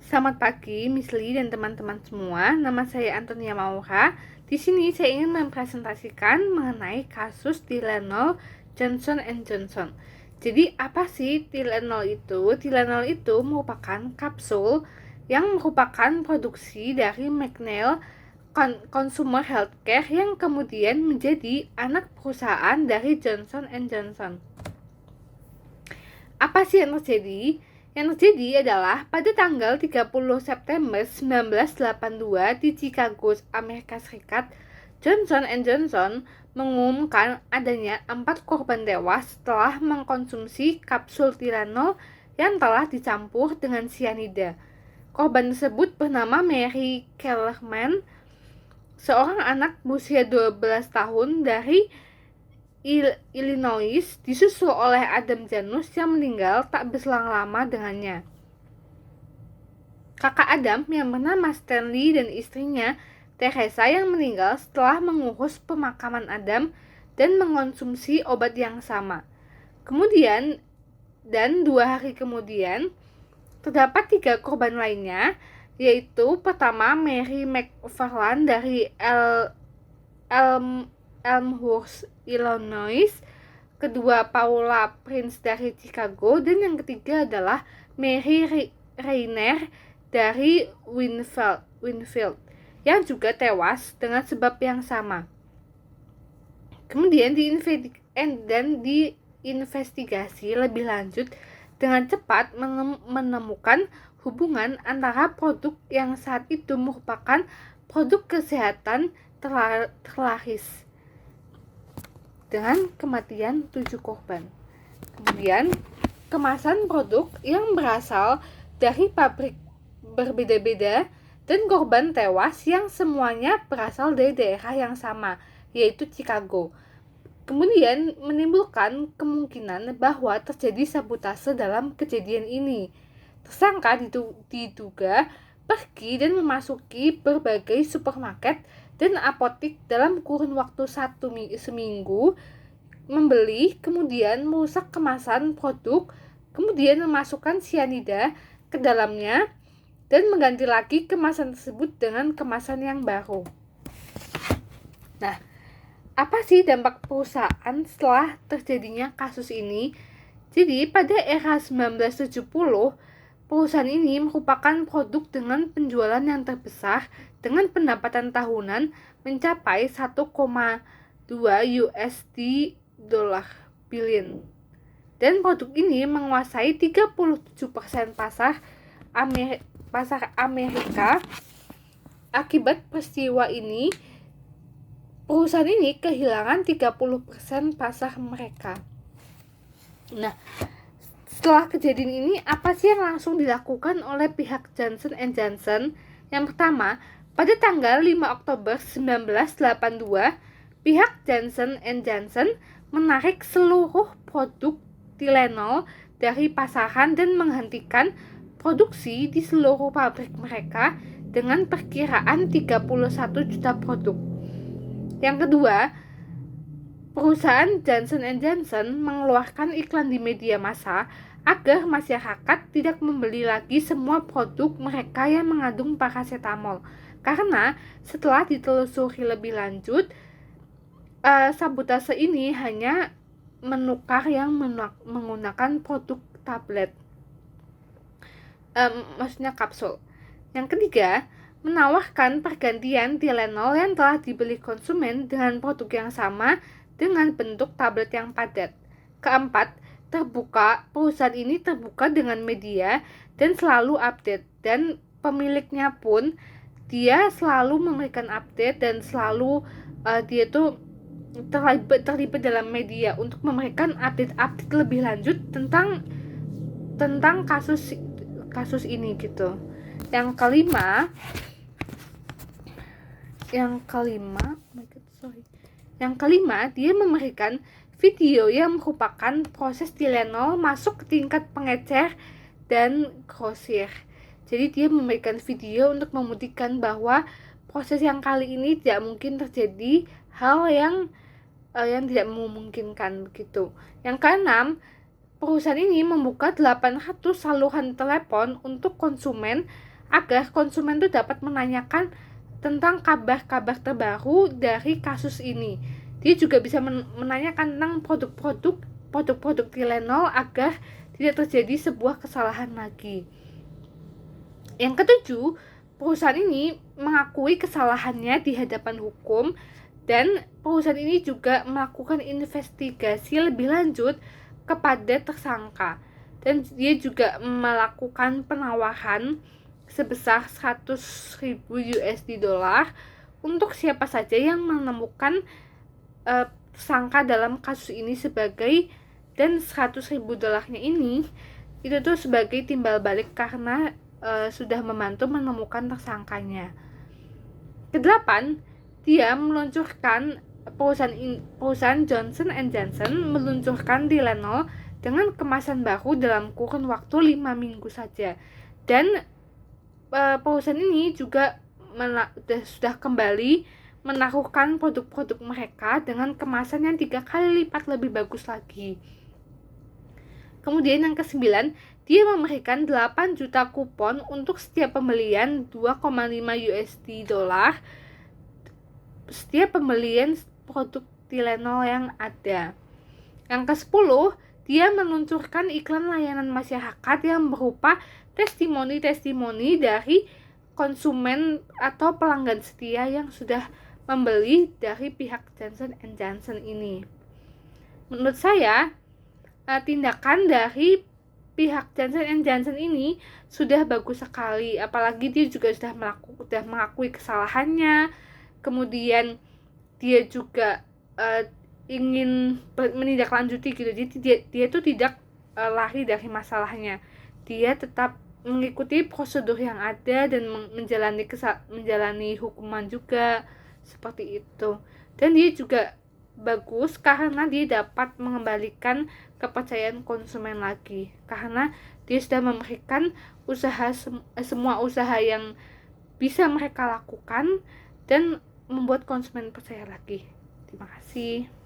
Selamat pagi, Miss Lee dan teman-teman semua. Nama saya Antonia Maura. Di sini saya ingin mempresentasikan mengenai kasus Tylenol Johnson & Johnson. Jadi, apa sih Tylenol itu? Tylenol itu merupakan kapsul yang merupakan produksi dari McNeil Consumer Healthcare yang kemudian menjadi anak perusahaan dari Johnson & Johnson. Apa sih yang terjadi? Yang terjadi adalah pada tanggal 30 September 1982 di Chicago, Amerika Serikat, Johnson & Johnson mengumumkan adanya 4 korban tewas setelah mengkonsumsi kapsul Tylenol yang telah dicampur dengan cyanida. Korban tersebut bernama Mary Kellerman, seorang anak berusia 12 tahun dari Illinois, disusul oleh Adam Janus yang meninggal tak berselang lama dengannya. Kakak Adam yang bernama Stanley dan istrinya Teresa yang meninggal setelah mengurus pemakaman Adam dan mengonsumsi obat yang sama. Kemudian, dan 2 hari kemudian, terdapat 3 korban lainnya, yaitu pertama Mary McFarland dari Elmhurst, Illinois, kedua Paula Prince dari Chicago, dan yang ketiga adalah Mary Rainer dari Winfield yang juga tewas dengan sebab yang sama. Kemudian diinvestigasi lebih lanjut dengan cepat menemukan hubungan antara produk yang saat itu merupakan produk kesehatan terlaris dengan kematian 7 korban. Kemudian, kemasan produk yang berasal dari pabrik berbeda-beda dan korban tewas yang semuanya berasal dari daerah yang sama, yaitu Chicago. Kemudian menimbulkan kemungkinan bahwa terjadi sabotase dalam kejadian ini. Tersangka diduga pergi dan memasuki berbagai supermarket dan apotik dalam kurun waktu seminggu, membeli, kemudian merusak kemasan produk, kemudian memasukkan cyanida ke dalamnya, dan mengganti lagi kemasan tersebut dengan kemasan yang baru. Nah, apa sih dampak perusahaan setelah terjadinya kasus ini? Jadi, pada era 1970, perusahaan ini merupakan produk dengan penjualan yang terbesar dengan pendapatan tahunan mencapai 1,2 USD billion. Dan produk ini menguasai 37% pasar Amerika. Akibat peristiwa ini, perusahaan ini kehilangan 30% pasar mereka. Nah, setelah kejadian ini, apa sih yang langsung dilakukan oleh pihak Johnson & Johnson? Yang pertama, pada tanggal 5 Oktober 1982, pihak Johnson & Johnson menarik seluruh produk Tylenol dari pasaran dan menghentikan produksi di seluruh pabrik mereka dengan perkiraan 31 juta produk. Yang kedua, perusahaan Johnson & Johnson mengeluarkan iklan di media massa agar masyarakat tidak membeli lagi semua produk mereka yang mengandung paracetamol. Karena setelah ditelusuri lebih lanjut, sabotase ini hanya menukar yang menggunakan produk tablet, maksudnya kapsul. Yang ketiga, menawarkan pergantian Tylenol yang telah dibeli konsumen dengan produk yang sama dengan bentuk tablet yang padat. Keempat, perusahaan ini terbuka dengan media dan selalu update, dan pemiliknya pun dia selalu memberikan update dan selalu dia tuh terlibat dalam media untuk memberikan update lebih lanjut tentang kasus ini gitu. Yang kelima, dia memberikan video yang merupakan proses Tylenol masuk ke tingkat pengecer dan grosir. Jadi dia memberikan video untuk membuktikan bahwa proses yang kali ini tidak mungkin terjadi hal yang tidak memungkinkan begitu. Yang keenam, perusahaan ini membuka 800 saluran telepon untuk konsumen agar konsumen tuh dapat menanyakan tentang kabar-kabar terbaru dari kasus ini. Dia juga bisa menanyakan tentang produk-produk Tylenol agar tidak terjadi sebuah kesalahan lagi. Yang ketujuh, perusahaan ini mengakui kesalahannya di hadapan hukum, dan perusahaan ini juga melakukan investigasi lebih lanjut kepada tersangka, dan dia juga melakukan penawaran sebesar 100.000 USD untuk siapa saja yang menemukan tersangka dalam kasus ini sebagai, dan 100.000 dolarnya ini itu tuh sebagai timbal balik karena sudah membantu menemukan tersangkanya. Kedelapan, dia meluncurkan perusahaan Johnson & Johnson meluncurkan Tylenol dengan kemasan baru dalam kurun waktu 5 minggu saja, dan perusahaan ini juga sudah kembali menaruhkan produk-produk mereka dengan kemasan yang 3 kali lipat lebih bagus lagi. Kemudian yang ke-9, dia memberikan 8 juta kupon untuk setiap pembelian 2,5 USD setiap pembelian produk Tylenol yang ada. Yang ke-10, dia meluncurkan iklan layanan masyarakat yang berupa testimoni-testimoni dari konsumen atau pelanggan setia yang sudah membeli dari pihak Johnson & Johnson ini. Menurut saya, tindakan dari pihak Johnson & Johnson ini sudah bagus sekali, apalagi dia juga sudah mengakui kesalahannya. Kemudian dia juga ingin menindaklanjuti gitu. Jadi dia itu tidak lari dari masalahnya. Dia tetap mengikuti prosedur yang ada dan menjalani hukuman juga seperti itu. Dan dia juga bagus karena dia dapat mengembalikan kepercayaan konsumen lagi, karena dia sudah memberikan semua usaha yang bisa mereka lakukan dan membuat konsumen percaya lagi. Terima kasih.